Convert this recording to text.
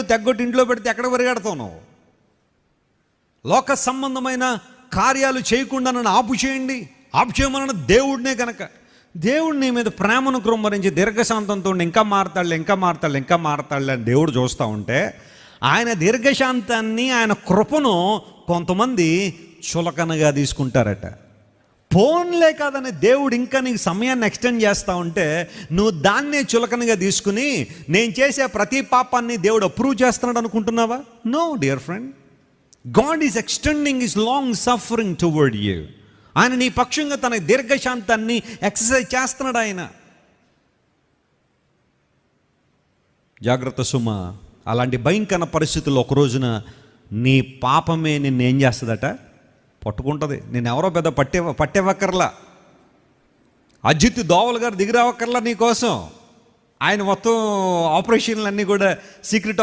తెగ్గొట్టి ఇంట్లో పెడితే ఎక్కడ పరిగెడతావు నువ్వు? లోక సంబంధమైన కార్యాలు చేయకుండా నన్ను ఆపు చేయమన్న దేవుడినే కనుక, దేవుడు నీ మీద ప్రేమను కృమ్మరించి దీర్ఘశాంతంతో ఇంకా మారతాడులే అని దేవుడు చూస్తూ ఉంటే, ఆయన దీర్ఘశాంతాన్ని, ఆయన కృపను కొంతమంది చులకనగా తీసుకుంటారట. పోన్లే కాదని దేవుడు ఇంకా నీకు సమయాన్ని ఎక్స్టెండ్ చేస్తూ ఉంటే నువ్వు దాన్నే చులకనగా తీసుకుని నేను చేసే ప్రతి పాపాన్ని దేవుడు అప్రూవ్ చేస్తున్నాడు అనుకుంటున్నావా? No dear friend, God is extending his long suffering toward you. ఆయన నీ పక్షంగా తన దీర్ఘశాంతాన్ని ఎక్సర్సైజ్ చేస్తున్నాడు ఆయన. జాగ్రత్త సుమ, అలాంటి భయంకర పరిస్థితుల్లో ఒక రోజున నీ పాపమే నిన్నేం చేస్తుందట? పట్టుకుంటుంది. నేను ఎవరో పెద్ద పట్టేవక్కర్లా, అజిత్ దోవల్ గారు దిగిరావక్కర్లా నీ కోసం. ఆయన మొత్తం ఆపరేషన్లు అన్నీ కూడా సీక్రెట్